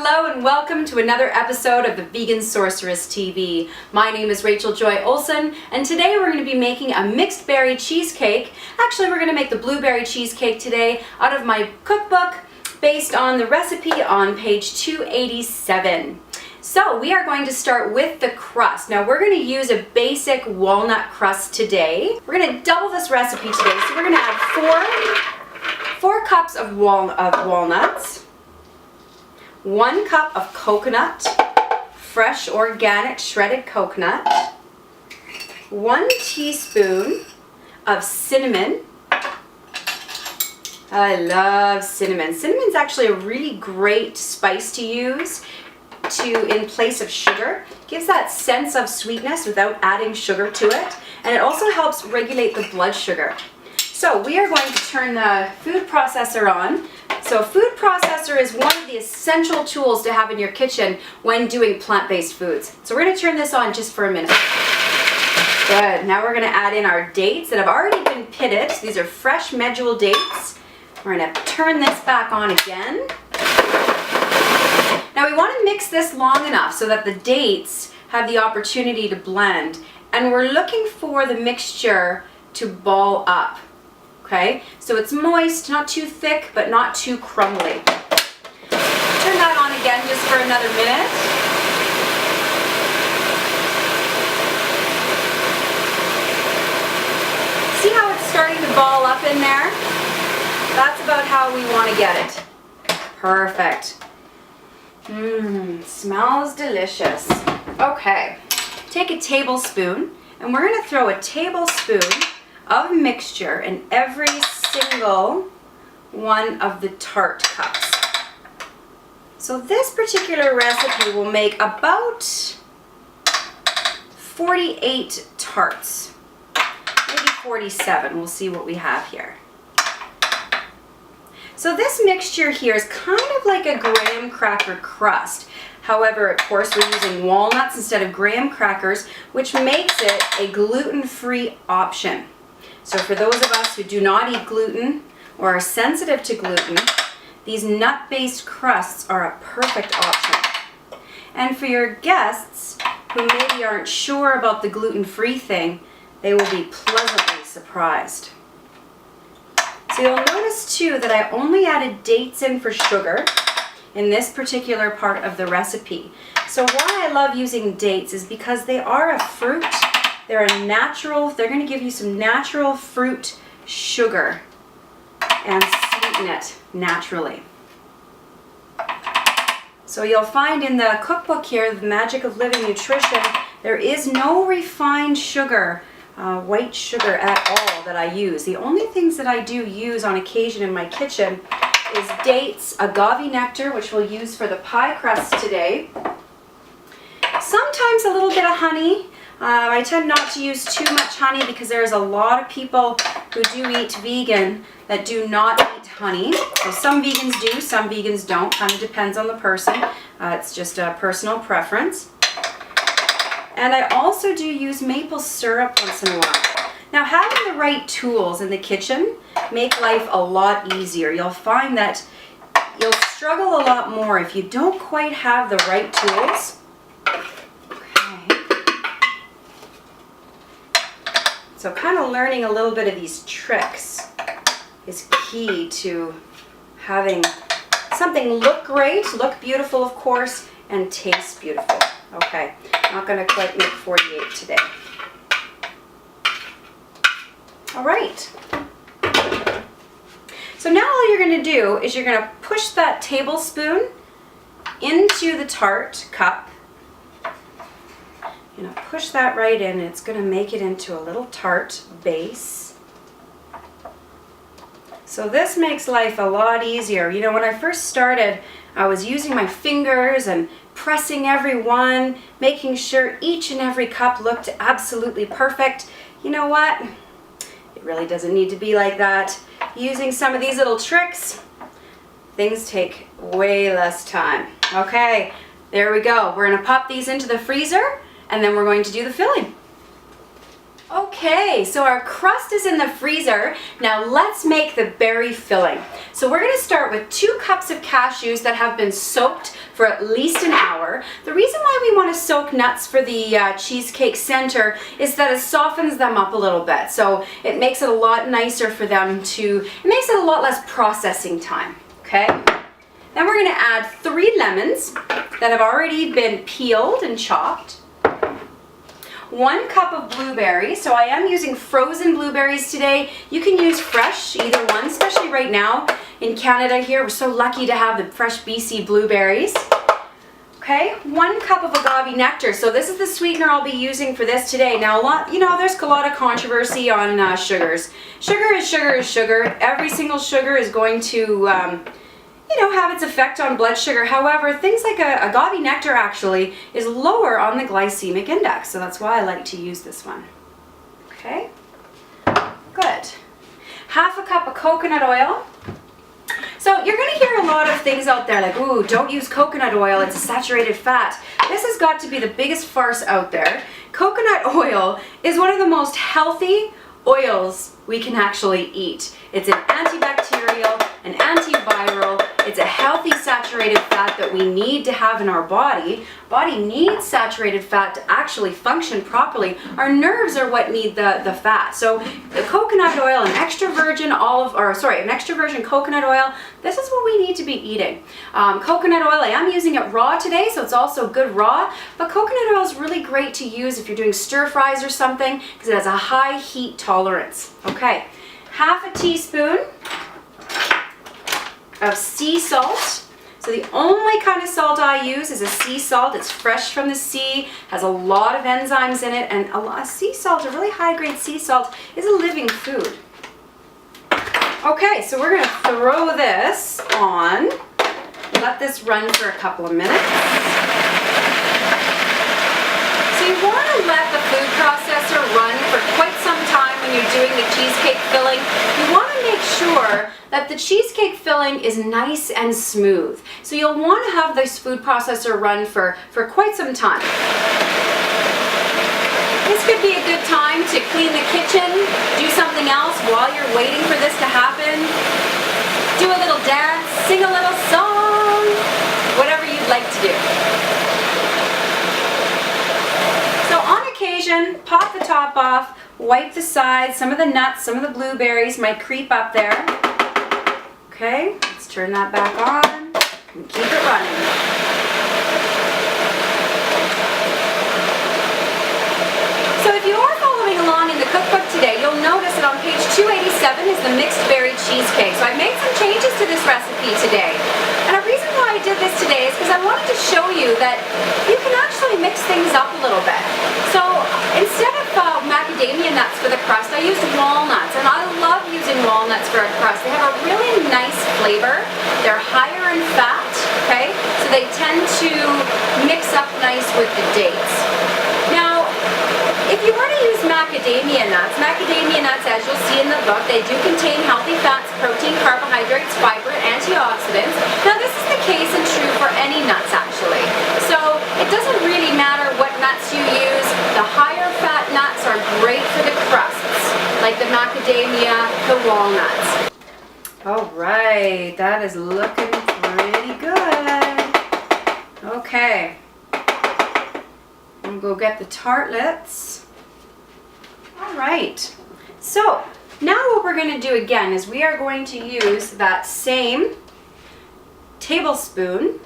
Hello and welcome to another episode of the Vegan Sorceress TV. My name is Rachel Joy Olson and today we're going to be making a mixed berry cheesecake. Actually, we're going to make the blueberry cheesecake today out of my cookbook based on the recipe on page 287. So we are going to start with the crust. Now we're going to use a basic walnut crust today. We're going to double this recipe today. So we're going to add four cups of walnuts. 1 cup of coconut, fresh organic shredded coconut, 1 teaspoon of cinnamon. I love cinnamon. Cinnamon's actually a really great spice to use in place of sugar. Gives that sense of sweetness without adding sugar to it, and it also helps regulate the blood sugar. So we are going to turn the food processor on. So a food processor is one of the essential tools to have in your kitchen when doing plant-based foods. So we're going to turn this on just for a minute. Good. Now we're going to add in our dates that have already been pitted. These are fresh medjool dates. We're going to turn this back on again. Now we want to mix this long enough so that the dates have the opportunity to blend. And we're looking for the mixture to ball up. Okay, so it's moist, not too thick, but not too crumbly. Turn that on again just for another minute. See how it's starting to ball up in there? That's about how we want to get it. Perfect. Smells delicious. Okay, take a tablespoon, and we're going to throw a tablespoon of mixture in every single one of the tart cups. So this particular recipe will make about 48 tarts, maybe 47. We'll see what we have here. So this mixture here is kind of like a graham cracker crust. However, of course, we're using walnuts instead of graham crackers, which makes it a gluten-free option. So for those of us who do not eat gluten or are sensitive to gluten, these nut-based crusts are a perfect option. And for your guests who maybe aren't sure about the gluten-free thing, they will be pleasantly surprised. So you'll notice too that I only added dates in for sugar in this particular part of the recipe. So why I love using dates is because they are a fruit. They're going to give you some natural fruit sugar and sweeten it naturally. So you'll find in the cookbook here, The Magic of Living Nutrition, there is no refined sugar, white sugar at all that I use. The only things that I do use on occasion in my kitchen is dates, agave nectar, which we'll use for the pie crust today. Sometimes a little bit of honey. I tend not to use too much honey because there's a lot of people who do eat vegan that do not eat honey. So some vegans do, some vegans don't. Kind of depends on the person. It's just a personal preference. And I also do use maple syrup once in a while. Now, having the right tools in the kitchen make life a lot easier. You'll find that you'll struggle a lot more if you don't quite have the right tools. So kind of learning a little bit of these tricks is key to having something look great, look beautiful of course, and taste beautiful. Okay, not going to quite make 48 today. All right. So now all you're going to do is you're going to push that tablespoon into the tart cup. You know, push that right in, and it's going to make it into a little tart base. So this makes life a lot easier. You know, when I first started, I was using my fingers and pressing every one, making sure each and every cup looked absolutely perfect. You know what? It really doesn't need to be like that. Using some of these little tricks, things take way less time. Okay, there we go. We're going to pop these into the freezer, and then we're going to do the filling. Okay, so our crust is in the freezer. Now let's make the berry filling. So we're going to start with 2 cups of cashews that have been soaked for at least an hour. The reason why we want to soak nuts for the cheesecake center is that it softens them up a little bit. So it makes it a lot nicer for them it makes it a lot less processing time, okay? Then we're going to add 3 lemons that have already been peeled and chopped. 1 cup of blueberries, so I am using frozen blueberries today. You can use fresh, either one, especially right now in Canada here. We're so lucky to have the fresh BC blueberries. Okay, 1 cup of agave nectar. So this is the sweetener I'll be using for this today. Now, there's a lot of controversy on sugars. Sugar is sugar is sugar. Every single sugar is going to have its effect on blood sugar. However, things like agave nectar actually is lower on the glycemic index, so that's why I like to use this one. Okay, good. 1/2 cup of coconut oil. So you're going to hear a lot of things out there like, ooh, don't use coconut oil, it's a saturated fat. This has got to be the biggest farce out there. Coconut oil is one of the most healthy oils we can actually eat. It's an antibacterial, an antiviral, it's a healthy saturated fat that we need to have in our body. Body needs saturated fat to actually function properly. Our nerves are what need the fat. So the coconut oil, an extra virgin coconut oil, this is what we need to be eating. Coconut oil, I am using it raw today, so it's also good raw, but coconut oil is really great to use if you're doing stir fries or something because it has a high heat tolerance. Okay, 1/2 teaspoon of sea salt. So the only kind of salt I use is a sea salt. It's fresh from the sea, has a lot of enzymes in it, and sea salt, a really high-grade sea salt, is a living food. Okay, so we're going to throw this on. Let this run for a couple of minutes. So you want to let the food processor run for quite some time when you're doing the cheesecake filling. You want to make sure that the cheesecake filling is nice and smooth. So you'll want to have this food processor run for quite some time. This could be a good time to clean the kitchen, do something else while you're waiting for this to happen. Do a little dance, sing a little song, whatever you'd like to do. So on occasion, pop the top off, wipe the sides. Some of the nuts, some of the blueberries might creep up there. Okay, let's turn that back on and keep it running. So if you are following along in the cookbook today, you'll notice that on page 287 is the mixed berry cheesecake. So I made some changes to this recipe today. And a reason why I did this today is because I wanted to show you that you can actually mix things up a little bit. So instead of macadamia nuts for the crust, I used walnuts, and I love using walnuts for a crust. They have a really nice flavor. They're higher in fat, okay? So they tend to mix up nice with the dates. Now, if you were to use macadamia nuts, as you'll see in the book, they do contain healthy fats, protein, carbohydrates, fiber, and antioxidants. Now, this is the case and true for any nuts, actually. So it doesn't really matter what nuts you use. The higher fat nuts are great for the crusts, like the macadamia, the walnuts. All right, that is looking pretty good. Okay. I'm gonna go get the tartlets. All right, so now what we're going to do again is we are going to use that same tablespoon,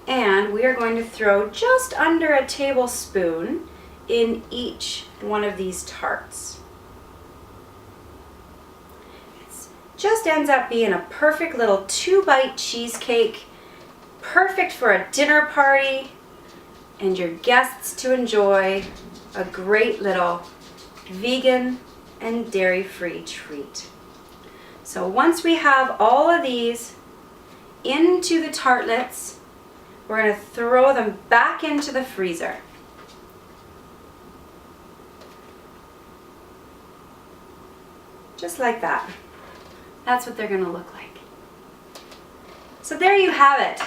and we are going to throw just under a tablespoon in each one of these tarts. It just ends up being a perfect little 2-bite cheesecake, perfect for a dinner party and your guests to enjoy, a great little vegan and dairy-free treat. So once we have all of these into the tartlets, we're going to throw them back into the freezer. Just like that. That's what they're going to look like. So there you have it.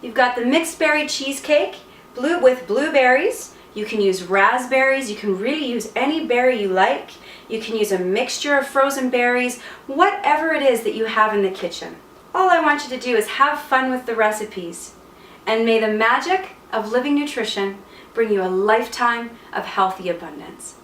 You've got the mixed berry cheesecake with blueberries. You can use raspberries. You can really use any berry you like. You can use a mixture of frozen berries, whatever it is that you have in the kitchen. All I want you to do is have fun with the recipes. And may the magic of living nutrition bring you a lifetime of healthy abundance.